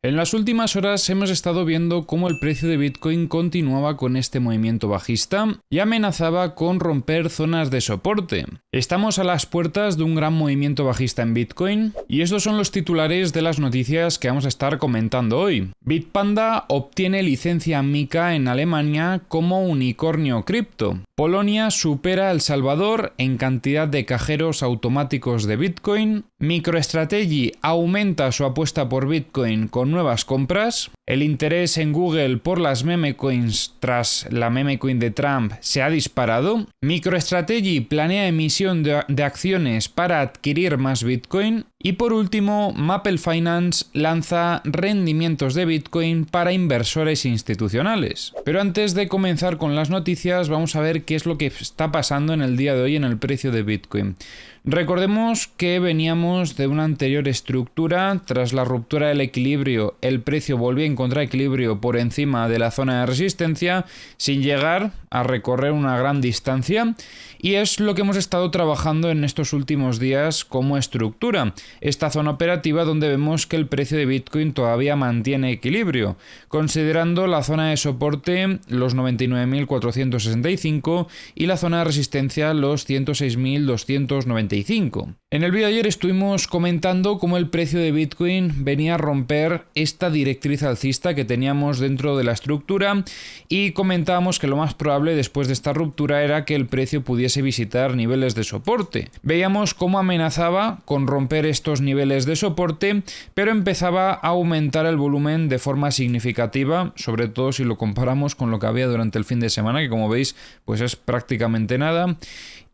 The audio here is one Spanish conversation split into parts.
En las últimas horas hemos estado viendo cómo el precio de Bitcoin continuaba con este movimiento bajista y amenazaba con romper zonas de soporte. Estamos a las puertas de un gran movimiento bajista en Bitcoin y estos son los titulares de las noticias que vamos a estar comentando hoy. Bitpanda obtiene licencia MiCA en Alemania como unicornio cripto. Polonia supera a El Salvador en cantidad de cajeros automáticos de Bitcoin. MicroStrategy aumenta su apuesta por Bitcoin con nuevas compras. El interés en Google por las meme coins tras la meme coin de Trump se ha disparado. MicroStrategy planea emisión de acciones para adquirir más Bitcoin. Y por último, Maple Finance lanza rendimientos de Bitcoin para inversores institucionales. Pero antes de comenzar con las noticias, vamos a ver qué es lo que está pasando en el día de hoy en el precio de Bitcoin. Recordemos que veníamos de una anterior estructura. Tras la ruptura del equilibrio, el precio volvió a encontrar equilibrio por encima de la zona de resistencia sin llegar a recorrer una gran distancia, y es lo que hemos estado trabajando en estos últimos días como estructura. Esta zona operativa donde vemos que el precio de Bitcoin todavía mantiene equilibrio, considerando la zona de soporte los 99.465 y la zona de resistencia los 106.295. En el vídeo de ayer estuvimos comentando cómo el precio de Bitcoin venía a romper esta directriz alcista que teníamos dentro de la estructura, y comentábamos que lo más probable después de esta ruptura era que el precio pudiese visitar niveles de soporte. Veíamos cómo amenazaba con romper estos niveles de soporte, pero empezaba a aumentar el volumen de forma significativa, sobre todo si lo comparamos con lo que había durante el fin de semana, que como veis pues es prácticamente nada.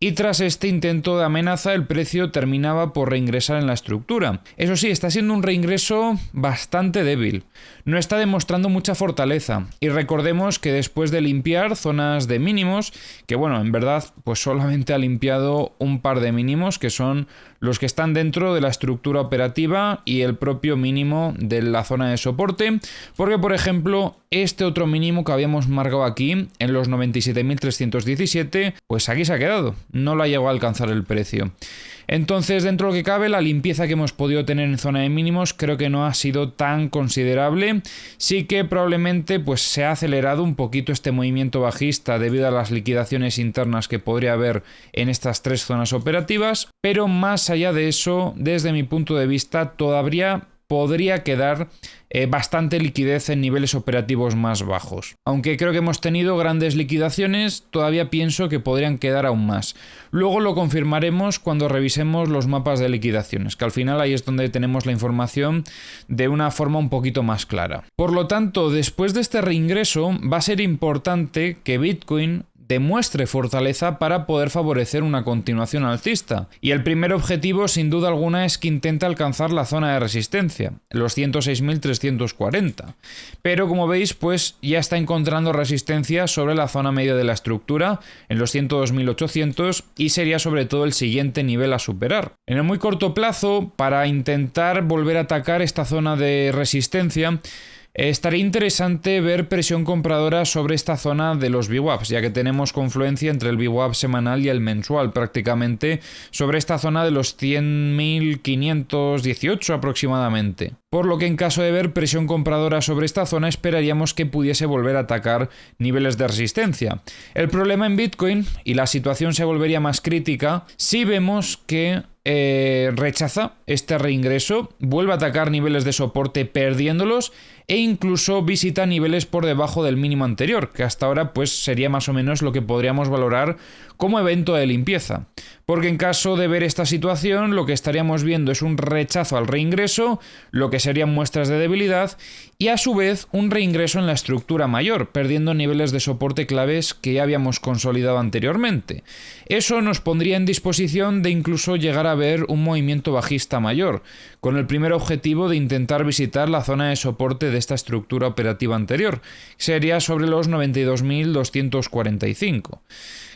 Y tras este intento de amenaza, el precio terminaba por reingresar en la estructura. Eso sí, está siendo un reingreso bastante débil. No está demostrando mucha fortaleza. Y recordemos que después de limpiar zonas de mínimos, que bueno, en verdad, pues solamente ha limpiado un par de mínimos, que son los que están dentro de la estructura operativa y el propio mínimo de la zona de soporte, porque por ejemplo, este otro mínimo que habíamos marcado aquí, en los 97.317, pues aquí se ha quedado. No lo ha llegado a alcanzar el precio. Entonces, dentro de lo que cabe, la limpieza que hemos podido tener en zona de mínimos creo que no ha sido tan considerable. Sí que probablemente pues se ha acelerado un poquito este movimiento bajista debido a las liquidaciones internas que podría haber en estas tres zonas operativas, pero más allá de eso, desde mi punto de vista, todavía podría quedar bastante liquidez en niveles operativos más bajos. Aunque creo que hemos tenido grandes liquidaciones, todavía pienso que podrían quedar aún más. Luego lo confirmaremos cuando revisemos los mapas de liquidaciones, que al final ahí es donde tenemos la información de una forma un poquito más clara. Por lo tanto, después de este reingreso, va a ser importante que Bitcoin demuestre fortaleza para poder favorecer una continuación alcista. Y el primer objetivo, sin duda alguna, es que intente alcanzar la zona de resistencia, los 106.340. Pero como veis, pues ya está encontrando resistencia sobre la zona media de la estructura, en los 102.800, y sería sobre todo el siguiente nivel a superar. En el muy corto plazo, para intentar volver a atacar esta zona de resistencia, estaría interesante ver presión compradora sobre esta zona de los VWAPs, ya que tenemos confluencia entre el VWAP semanal y el mensual prácticamente sobre esta zona de los 100.518 aproximadamente. Por lo que en caso de ver presión compradora sobre esta zona esperaríamos que pudiese volver a atacar niveles de resistencia. El problema en Bitcoin, y la situación se volvería más crítica, si vemos que rechaza este reingreso, vuelve a atacar niveles de soporte perdiéndolos e incluso visita niveles por debajo del mínimo anterior, que hasta ahora pues sería más o menos lo que podríamos valorar como evento de limpieza. Porque en caso de ver esta situación, lo que estaríamos viendo es un rechazo al reingreso, lo que serían muestras de debilidad, y a su vez un reingreso en la estructura mayor, perdiendo niveles de soporte claves que ya habíamos consolidado anteriormente. Eso nos pondría en disposición de incluso llegar a ver un movimiento bajista mayor, con el primer objetivo de intentar visitar la zona de soporte de esta estructura operativa anterior, que sería sobre los 92.245.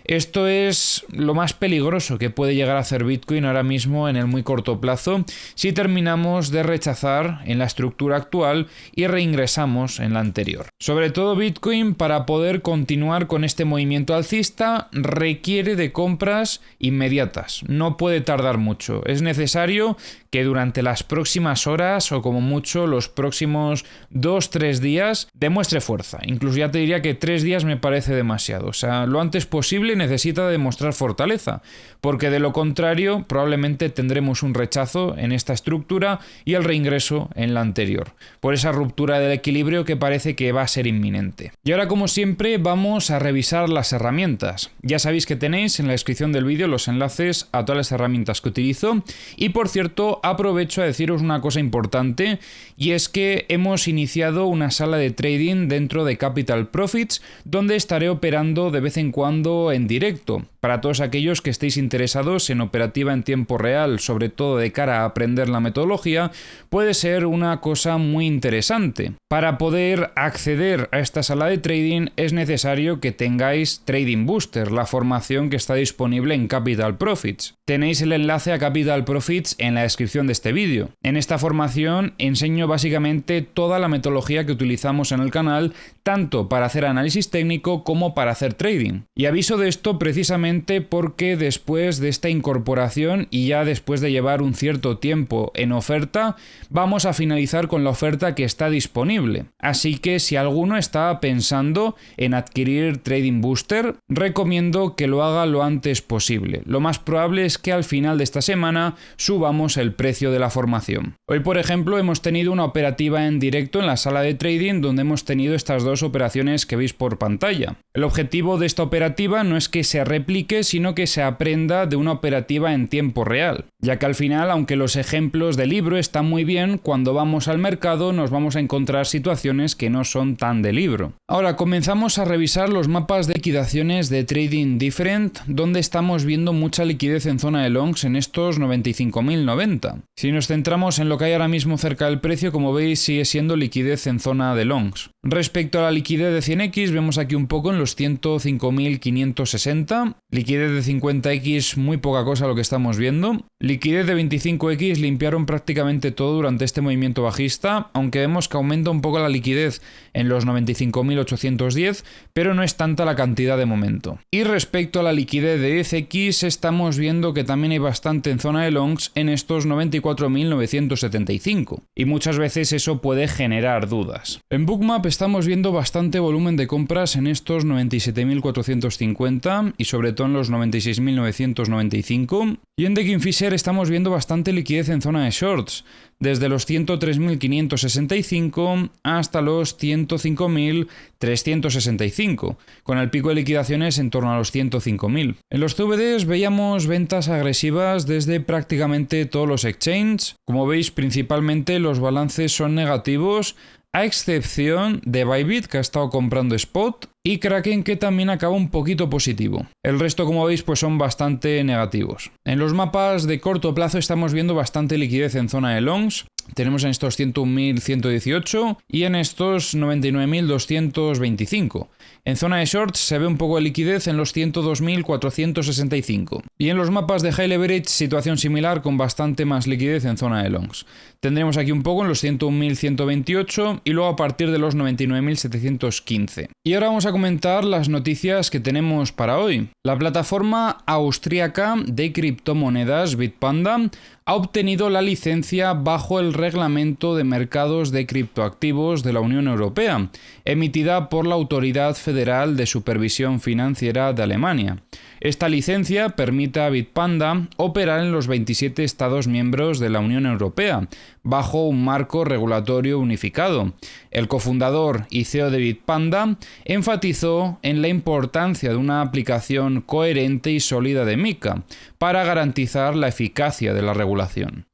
Esto es lo más peligroso que puede llegar a hacer Bitcoin ahora mismo en el muy corto plazo si terminamos de rechazar en la estructura actual y reingresamos en la anterior. Sobre todo Bitcoin, para poder continuar con este movimiento alcista, requiere de compras inmediatas. No puede tardar mucho. Es necesario que durante las próximas horas o como mucho los próximos 2-3 días demuestre fuerza. Incluso ya te diría que 3 días me parece demasiado. O sea, lo antes posible necesita demostrar fortaleza, porque de lo contrario probablemente tendremos un rechazo en esta estructura y el reingreso en la anterior, por esa ruptura del equilibrio que parece que va a ser inminente. Y ahora, como siempre, vamos a revisar las herramientas. Ya sabéis que tenéis en la descripción del vídeo los enlaces a todas las herramientas que utilizo y, por cierto, aprovecho a deciros una cosa importante, y es que hemos iniciado una sala de trading dentro de Capital Profits donde estaré operando de vez en cuando en directo. Para todos aquellos que estéis interesados en operativa en tiempo real, sobre todo de cara a aprender la metodología, puede ser una cosa muy interesante. Para poder acceder a esta sala de trading es necesario que tengáis Trading Booster, la formación que está disponible en Capital Profits. Tenéis el enlace a Capital Profits en la descripción de este vídeo. En esta formación enseño básicamente toda la metodología que utilizamos en el canal, tanto para hacer análisis técnico como para hacer trading. Y aviso de esto precisamente porque después de esta incorporación y ya después de llevar un cierto tiempo en oferta, vamos a finalizar con la oferta que está disponible. Así que si alguno está pensando en adquirir Trading Booster, recomiendo que lo haga lo antes posible. Lo más probable es que al final de esta semana subamos el precio de la formación. Hoy, por ejemplo, hemos tenido una operativa en directo en la sala de trading donde hemos tenido estas dos operaciones que veis por pantalla. El objetivo de esta operativa no es que se replique, sino que se aprenda de una operativa en tiempo real, ya que al final, aunque los ejemplos del libro están muy bien, cuando vamos al mercado nos vamos a encontrar situaciones que no son tan de libro. Ahora comenzamos a revisar los mapas de liquidaciones de Trading Different, donde estamos viendo mucha liquidez en zona de longs en estos 95.090. Si nos centramos en lo que hay ahora mismo cerca del precio, como veis sigue siendo liquidez en zona de longs. Respecto a la liquidez de 100x, vemos aquí un poco en los 105.560, liquidez de 50x muy poca cosa lo que estamos viendo, liquidez de 25x limpiaron prácticamente todo durante este movimiento bajista, aunque vemos que aumenta un poco la liquidez en los 95.810, pero no es tanta la cantidad de momento. Y respecto a la liquidez de 10x, estamos viendo que también hay bastante en zona de longs en estos 94.975, y muchas veces eso puede generar dudas. En Bookmap estamos viendo bastante volumen de compras en estos 97.450 y sobre todo en los 96.995, y en The Kingfisher estamos viendo bastante liquidez en zona de shorts, desde los 103.565 hasta los 105.365, con el pico de liquidaciones en torno a los 105.000. En los CVDs veíamos ventas agresivas desde prácticamente todos los exchanges. Como veis, principalmente los balances son negativos, a excepción de Bybit, que ha estado comprando spot, y Kraken, que también acaba un poquito positivo. El resto, como veis, pues son bastante negativos. En los mapas de corto plazo estamos viendo bastante liquidez en zona de longs. Tenemos en estos 101.118 y en estos 99.225. En zona de shorts se ve un poco de liquidez en los 102.465. Y en los mapas de high leverage, situación similar con bastante más liquidez en zona de longs. Tendremos aquí un poco en los 101.128 y luego a partir de los 99.715. Y ahora vamos a comentar las noticias que tenemos para hoy. La plataforma austríaca de criptomonedas Bitpanda ha obtenido la licencia bajo el Reglamento de Mercados de Criptoactivos de la Unión Europea, emitida por la Autoridad Federal de Supervisión Financiera de Alemania. Esta licencia permite a Bitpanda operar en los 27 Estados miembros de la Unión Europea, bajo un marco regulatorio unificado. El cofundador y CEO de Bitpanda enfatizó en la importancia de una aplicación coherente y sólida de MiCA para garantizar la eficacia de la regulación.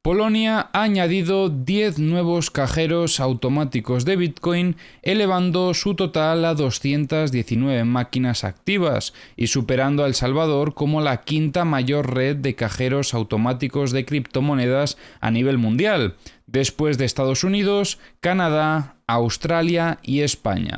Polonia ha añadido 10 nuevos cajeros automáticos de Bitcoin, elevando su total a 219 máquinas activas y superando a El Salvador como la quinta mayor red de cajeros automáticos de criptomonedas a nivel mundial, después de Estados Unidos, Canadá, Australia y España.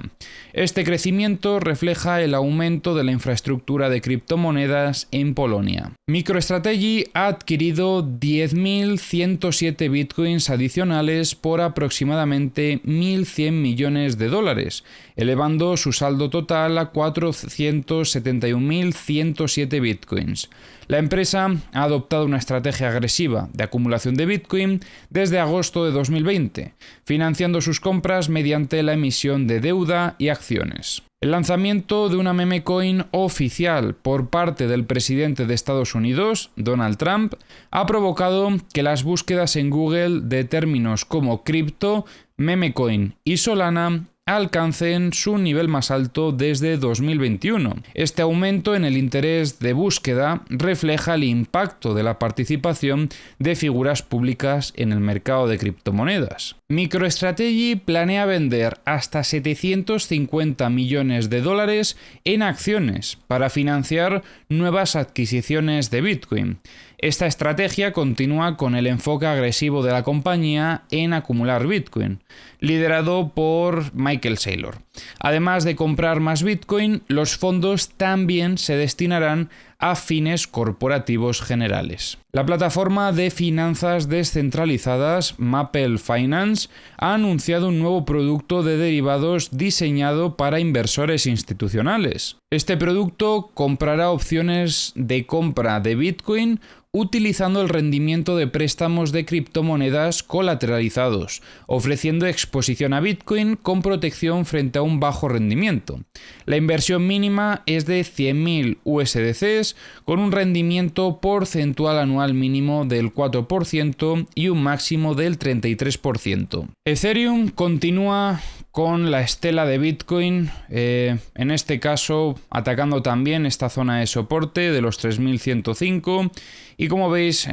Este crecimiento refleja el aumento de la infraestructura de criptomonedas en Polonia. MicroStrategy ha adquirido 10.107 bitcoins adicionales por aproximadamente 1.100 millones de dólares, elevando su saldo total a 471.107 bitcoins. La empresa ha adoptado una estrategia agresiva de acumulación de Bitcoin desde agosto de 2020, financiando sus compras mediante la emisión de deuda y acciones. El lanzamiento de una meme coin oficial por parte del presidente de Estados Unidos, Donald Trump, ha provocado que las búsquedas en Google de términos como cripto, meme coin y Solana alcancen su nivel más alto desde 2021. Este aumento en el interés de búsqueda refleja el impacto de la participación de figuras públicas en el mercado de criptomonedas. MicroStrategy planea vender hasta 750 millones de dólares en acciones para financiar nuevas adquisiciones de Bitcoin. Esta estrategia continúa con el enfoque agresivo de la compañía en acumular Bitcoin, liderado por Michael Saylor. Además de comprar más Bitcoin, los fondos también se destinarán a fines corporativos generales. La plataforma de finanzas descentralizadas Maple Finance ha anunciado un nuevo producto de derivados diseñado para inversores institucionales. Este producto comprará opciones de compra de Bitcoin utilizando el rendimiento de préstamos de criptomonedas colateralizados, ofreciendo exposición a Bitcoin con protección frente a un bajo rendimiento. La inversión mínima es de 100.000 USDCs con un rendimiento porcentual anual mínimo del 4% y un máximo del 33%. Ethereum continúa con la estela de Bitcoin, en este caso atacando también esta zona de soporte de los 3.105 y como veis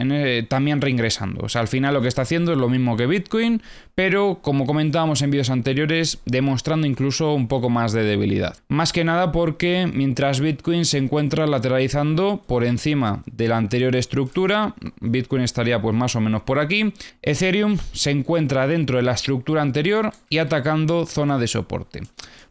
también reingresando. O sea, al final lo que está haciendo es lo mismo que Bitcoin, pero como comentábamos en vídeos anteriores, demostrando incluso un poco más de debilidad. Más que nada porque mientras Bitcoin se encuentra lateralizando por encima de la anterior estructura, Bitcoin estaría pues más o menos por aquí, Ethereum se encuentra dentro de la estructura anterior y atacando zona de soporte.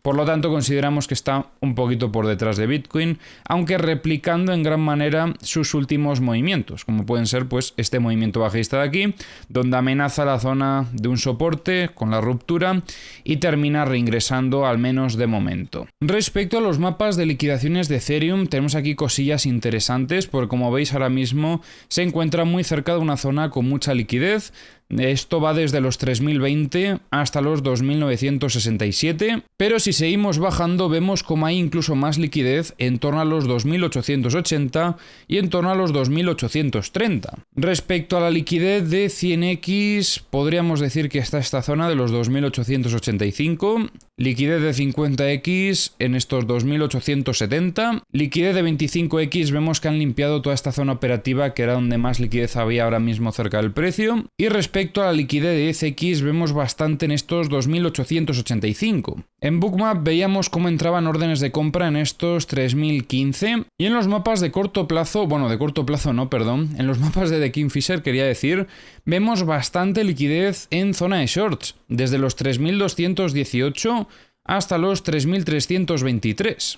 Por lo tanto, consideramos que está un poquito por detrás de Bitcoin, aunque replicando en gran manera sus últimos movimientos, como pueden ser pues este movimiento bajista de aquí, donde amenaza la zona de un soporte con la ruptura y termina reingresando al menos de momento. Respecto a los mapas de liquidaciones de Ethereum, tenemos aquí cosillas interesantes, porque como veis ahora mismo se encuentra muy cerca de una zona con mucha liquidez. Esto va desde los 3020 hasta los 2967, pero si seguimos bajando vemos como hay incluso más liquidez en torno a los 2880 y en torno a los 2830. Respecto a la liquidez de 100x, podríamos decir que está esta zona de los 2885, liquidez de 50x en estos 2870, liquidez de 25x vemos que han limpiado toda esta zona operativa que era donde más liquidez había ahora mismo cerca del precio, y respecto a la liquidez de 10x vemos bastante en estos 2885. En Bookmap veíamos cómo entraban órdenes de compra en estos 3015 y en los mapas de corto plazo, en los mapas de The Kingfisher quería decir, vemos bastante liquidez en zona de shorts, desde los 3218 hasta los 3.323.